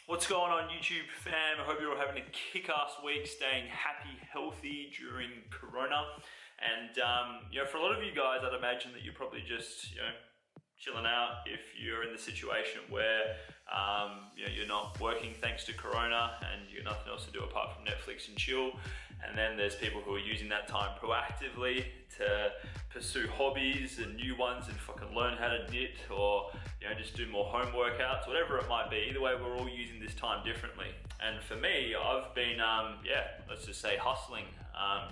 What's going on, YouTube fam? I hope you're all having a kick-ass week, staying happy, healthy during Corona. And for a lot of you guys, I'd imagine that you're probably just chilling out if you're in the situation where you're not working thanks to Corona and you've got nothing else to do apart from Netflix and chill. And then there's people who are using that time proactively to pursue hobbies and new ones and fucking learn how to knit or just do more home workouts, whatever it might be. Either way, we're all using this time differently. And for me, I've been let's just say hustling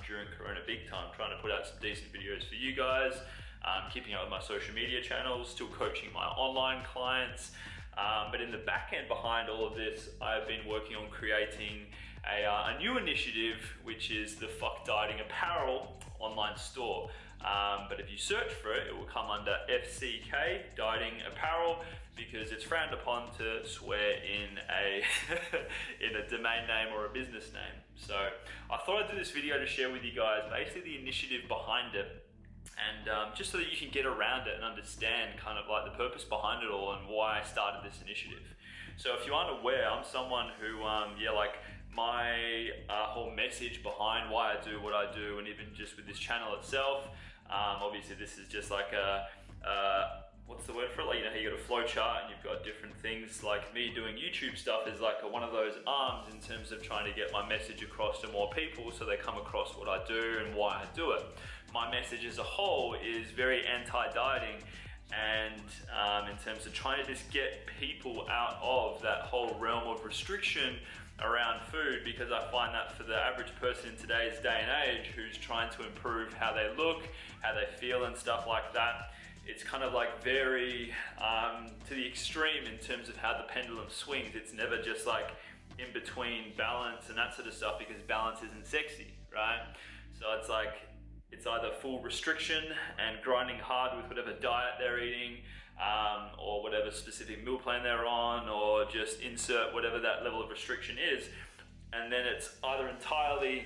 during Corona big time, trying to put out some decent videos for you guys, keeping up with my social media channels, still coaching my online clients. But in the back end behind all of this, I've been working on creating a new initiative, which is the FUCK Dieting Apparel online store. But if you search for it, it will come under FCK Dieting Apparel because it's frowned upon to swear in a in a domain name or a business name. So I thought I'd do this video to share with you guys basically the initiative behind it. And just so that you can get around it and understand kind of like the purpose behind it all and why I started this initiative. So if you aren't aware, I'm someone who, my whole message behind why I do what I do, and even just with this channel itself, obviously this is just like what's the word for it? Like, how you got a flow chart and you've got different things. Like me doing YouTube stuff is like one of those arms in terms of trying to get my message across to more people so they come across what I do and why I do it. My message as a whole is very anti-dieting and in terms of trying to just get people out of that whole realm of restriction around food, because I find that for the average person in today's day and age who's trying to improve how they look, how they feel and stuff like that, it's kind of like very to the extreme in terms of how the pendulum swings. It's never just like in between balance and that sort of stuff, because balance isn't sexy, right? So it's like, it's either full restriction and grinding hard with whatever diet they're eating or whatever specific meal plan they're on, or just insert whatever that level of restriction is. And then it's either entirely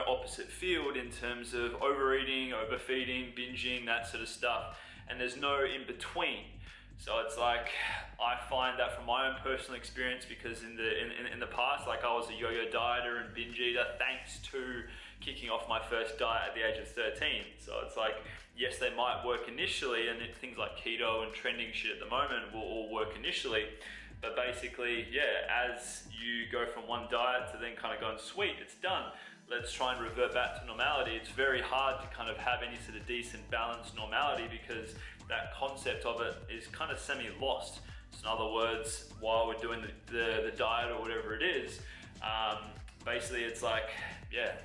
opposite field in terms of overeating, overfeeding, binging, that sort of stuff. And there's no in between. So it's like, I find that from my own personal experience, because in the past, like I was a yo-yo dieter and binge eater thanks to kicking off my first diet at the age of 13. So it's like, yes, they might work initially, and things like keto and trending shit at the moment will all work initially. But basically, as you go from one diet to then kind of going, sweet, it's done, let's try and revert back to normality. It's very hard to kind of have any sort of decent balanced normality, because that concept of it is kind of semi-lost. So in other words, while we're doing the diet or whatever it is, basically it's like,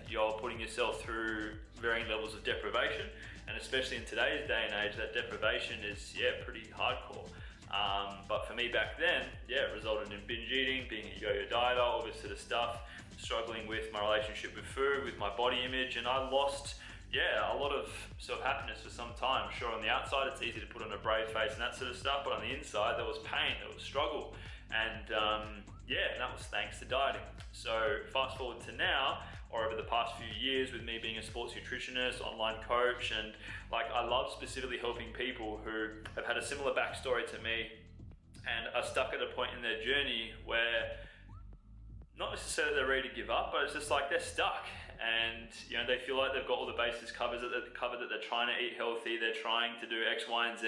you're putting yourself through varying levels of deprivation. And especially in today's day and age, that deprivation is, pretty hardcore. But for me back then, it resulted in binge eating, being a yo-yo dieter, all this sort of stuff, struggling with my relationship with food, with my body image, and I lost, a lot of self-happiness for some time. Sure, on the outside, it's easy to put on a brave face and that sort of stuff, but on the inside, there was pain, there was struggle, and that was thanks to dieting. So fast forward to now, or over the past few years, with me being a sports nutritionist, online coach, and like I love specifically helping people who have had a similar backstory to me and are stuck at a point in their journey where not necessarily they're ready to give up, but it's just like they're stuck, and they feel like they've got all the bases covered, that they're trying to eat healthy, they're trying to do X, Y, and Z,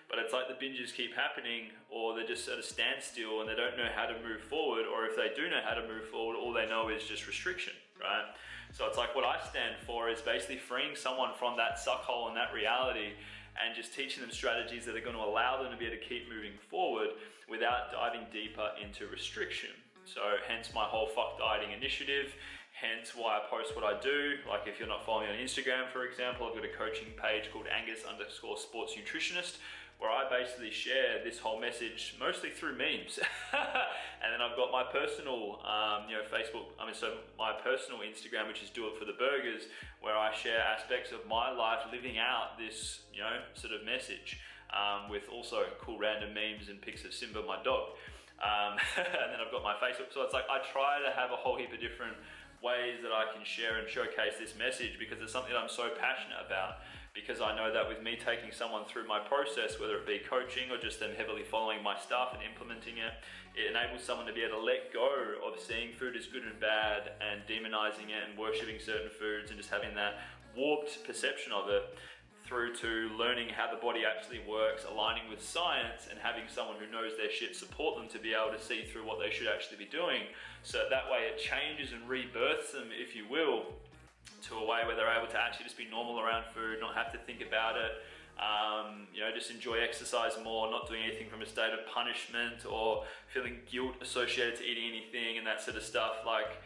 but it's like the binges keep happening, or they're just at a standstill and they don't know how to move forward, or if they do know how to move forward, all they know is just restriction, right? So it's like, what I stand for is basically freeing someone from that suck hole and that reality, and just teaching them strategies that are going to allow them to be able to keep moving forward without diving deeper into restriction. So hence my whole FUCK Dieting initiative, hence why I post what I do. Like if you're not following me on Instagram, for example, I've got a coaching page called Angus_sports nutritionist, where I basically share this whole message mostly through memes. And then I've got my personal my personal Instagram, which is Do It For The Burgers, where I share aspects of my life living out this, sort of message, with also cool random memes and pics of Simba, my dog. And then I've got my Facebook. So it's like, I try to have a whole heap of different ways that I can share and showcase this message, because it's something that I'm so passionate about. because I know that with me taking someone through my process, whether it be coaching or just them heavily following my stuff and implementing it, it enables someone to be able to let go of seeing food as good and bad and demonizing it and worshipping certain foods and just having that warped perception of it, through to learning how the body actually works, aligning with science, and having someone who knows their shit support them to be able to see through what they should actually be doing. So that way it changes and rebirths them, if you will, to a way where they're able to actually just be normal around food, not have to think about it, you know, just enjoy exercise more, not doing anything from a state of punishment or feeling guilt associated to eating anything and that sort of stuff. Like,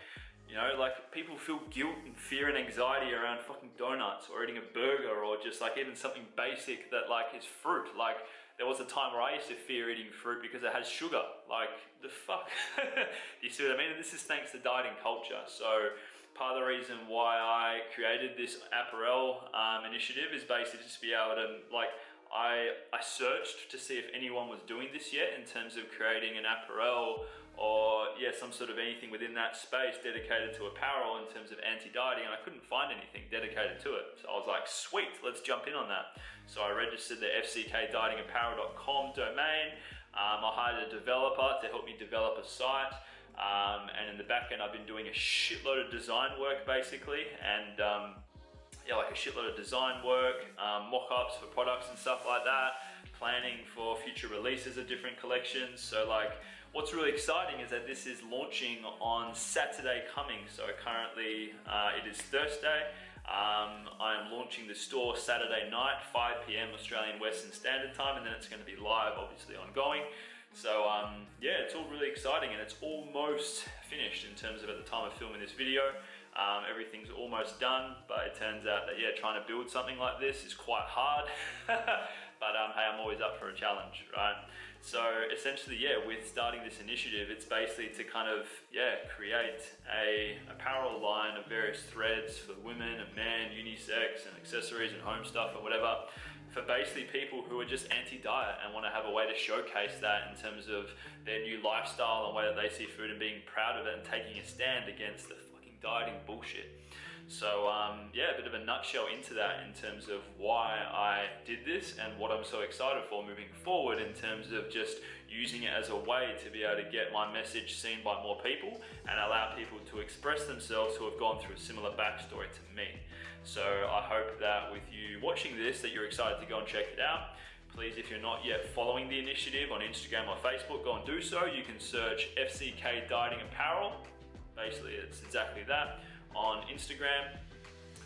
you know, like people feel guilt and fear and anxiety around fucking donuts or eating a burger or just like even something basic that like is fruit. Like there was a time where I used to fear eating fruit because it has sugar. Like the fuck? You see what I mean? And this is thanks to dieting culture. So part of the reason why I created this apparel initiative is basically just to be able to, like, I searched to see if anyone was doing this yet in terms of creating an apparel or some sort of anything within that space dedicated to apparel in terms of anti-dieting, and I couldn't find anything dedicated to it. So I was like, sweet, let's jump in on that. So I registered the FCK Dieting Apparel.com domain. I hired a developer to help me develop a site. And in the back end, I've been doing a shitload of design work basically, and like a shitload of design work, mock-ups for products and stuff like that, planning for future releases of different collections. So like, what's really exciting is that this is launching on Saturday coming. So currently it is Thursday. I am launching the store Saturday night, 5 p.m. Australian Western Standard Time, and then it's going to be live, obviously ongoing. So it's all really exciting, and it's almost finished in terms of at the time of filming this video. Everything's almost done, but it turns out that trying to build something like this is quite hard. But hey, I'm always up for a challenge, right? So essentially, with starting this initiative, it's basically to kind of create a apparel line of various threads for women and men, unisex and accessories and home stuff or whatever, for basically people who are just anti-diet and want to have a way to showcase that in terms of their new lifestyle and the way that they see food and being proud of it and taking a stand against the fucking dieting bullshit. So a bit of a nutshell into that in terms of why I did this and what I'm so excited for moving forward in terms of just using it as a way to be able to get my message seen by more people and allow people to express themselves who have gone through a similar backstory to me. So I hope that with you watching this that you're excited to go and check it out. Please, if you're not yet following the initiative on Instagram or Facebook, go and do so. You can search FCK Dieting Apparel. Basically, it's exactly that on Instagram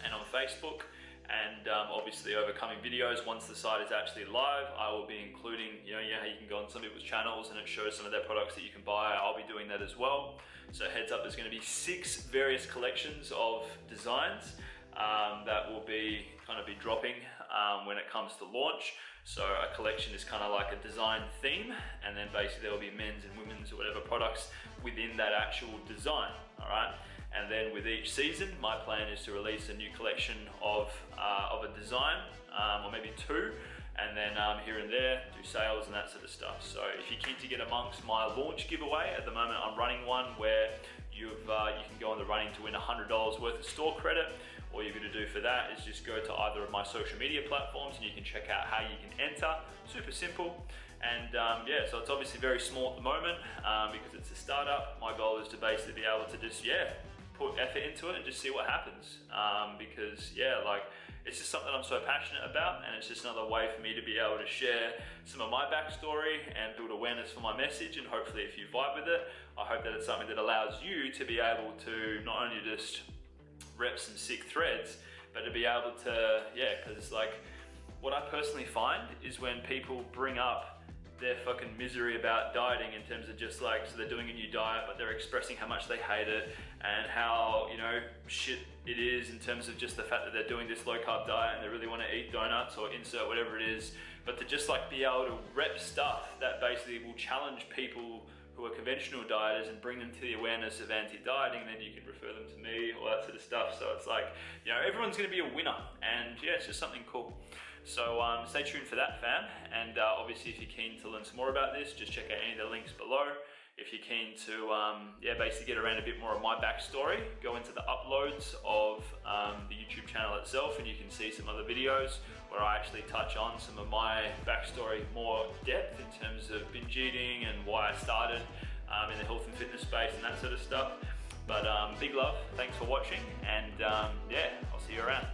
and on Facebook. And obviously over coming videos, once the site is actually live, I will be including, you can go on some people's channels and it shows some of their products that you can buy. I'll be doing that as well. So heads up, there's going to be 6 various collections of designs that will be dropping when it comes to launch. So a collection is kind of like a design theme, and then basically there will be men's and women's or whatever products within that actual design, all right? And then with each season, my plan is to release a new collection of a design, or maybe 2, and then here and there do sales and that sort of stuff. So if you're keen to get amongst my launch giveaway, at the moment I'm running one where you can go on the running to win $100 worth of store credit. All you're going to do for that is just go to either of my social media platforms and you can check out how you can enter. Super simple. And so it's obviously very small at the moment because it's a startup. My goal is to basically be able to just put effort into it and just see what happens, because it's just something I'm so passionate about, and it's just another way for me to be able to share some of my backstory and build awareness for my message. And hopefully if you vibe with it, I hope that it's something that allows you to be able to not only just rep some sick threads, but to be able to because what I personally find is when people bring up their fucking misery about dieting in terms of just so they're doing a new diet, but they're expressing how much they hate it and how, shit it is in terms of just the fact that they're doing this low carb diet and they really want to eat donuts or insert whatever it is, but to just be able to rep stuff that basically will challenge people who are conventional dieters and bring them to the awareness of anti-dieting, then you can refer them to me, all that sort of stuff. So it's everyone's going to be a winner, and it's just something cool. So stay tuned for that, fam. And obviously if you're keen to learn some more about this, just check out any of the links below. if you're keen to basically get around a bit more of my backstory, go into the uploads of the YouTube channel itself, and you can see some other videos where I actually touch on some of my backstory more depth in terms of binge eating and why I started in the health and fitness space and that sort of stuff. But big love, thanks for watching, and yeah, I'll see you around.